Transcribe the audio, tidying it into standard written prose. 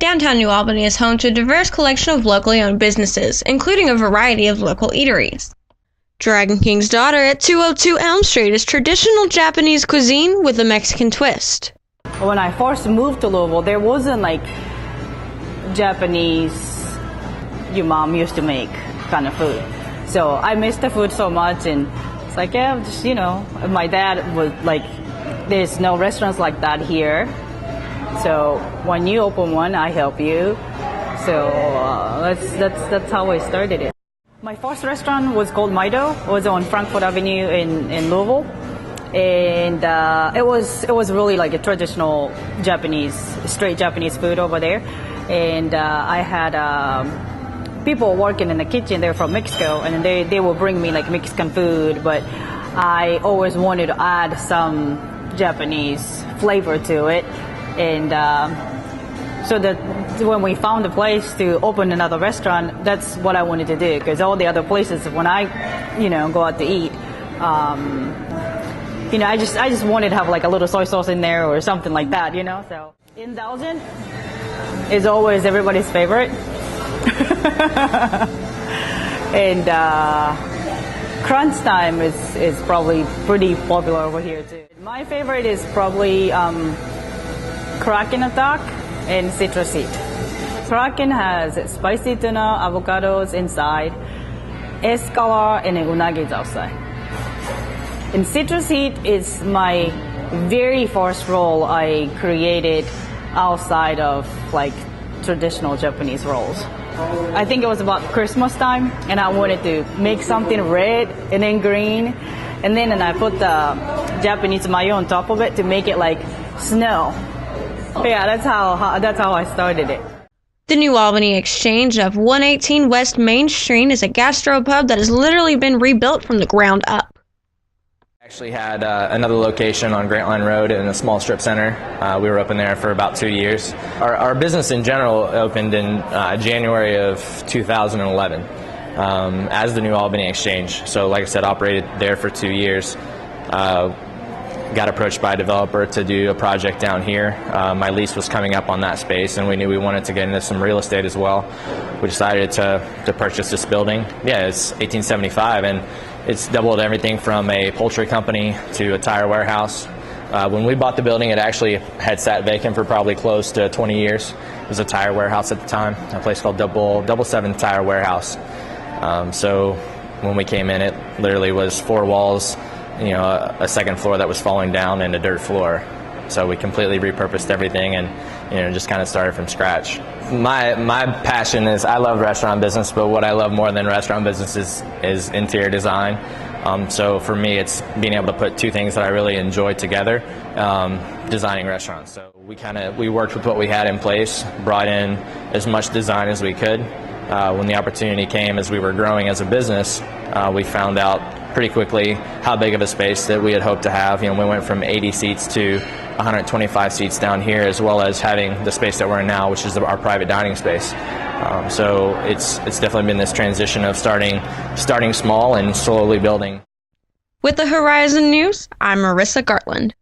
Downtown New Albany is home to a diverse collection of locally owned businesses, including a variety of local eateries. Dragon King's Daughter at 202 Elm Street is traditional Japanese cuisine with a Mexican twist. When I first moved to Louisville, there wasn't like Japanese your mom used to make kind of food. So I missed the food so much, and it's like, yeah, just, my dad was like, there's no restaurants like that here. So when you open one, I help you. So that's how I started it. My first restaurant was called Maido. It was on Frankfort Avenue in Louisville, and it was really like a traditional straight Japanese food over there. And I had people working in the kitchen. They're from Mexico, and they will bring me like Mexican food, but I always wanted to add some Japanese flavor to it. And so that when we found a place to open another restaurant, that's what I wanted to do, because all the other places, when I go out to eat, I just wanted to have like a little soy sauce in there or something like that, so indulgent is always everybody's favorite. And crunch time is probably pretty popular over here too. My favorite is probably Kraken Attack and Citrus Heat. Kraken has spicy tuna, avocados inside, escala, and unagi is outside. And Citrus Heat is my very first roll I created outside of like traditional Japanese rolls. I think it was about Christmas time, and I wanted to make something red and then green, and then I put the Japanese mayo on top of it to make it like snow. Yeah, that's how I started it. The New Albany Exchange of 118 West Main Street is a gastropub that has literally been rebuilt from the ground up. Actually had another location on Grantline Road in a small strip center. We were open there for about 2 years. Our business in general opened in January of 2011 as the New Albany Exchange. So like I said, operated there for 2 years. Got approached by a developer to do a project down here. My lease was coming up on that space, and we knew we wanted to get into some real estate as well. We decided to purchase this building. Yeah, it's 1875, and it's doubled everything from a poultry company to a tire warehouse. When we bought the building, it actually had sat vacant for probably close to 20 years. It was a tire warehouse at the time, a place called Double Seven Tire Warehouse. So when we came in, it literally was 4 walls, a second floor that was falling down, and a dirt floor. So we completely repurposed everything and just kind of started from scratch. My passion is, I love restaurant business, but what I love more than restaurant business is interior design. So for me, it's being able to put two things that I really enjoy together, designing restaurants. So we worked with what we had in place, brought in as much design as we could. When the opportunity came as we were growing as a business, we found out pretty quickly how big of a space that we had hoped to have. We went from 80 seats to 125 seats down here, as well as having the space that we're in now, which is our private dining space. So it's definitely been this transition of starting small and slowly building. With the Horizon News, I'm Marissa Gartland.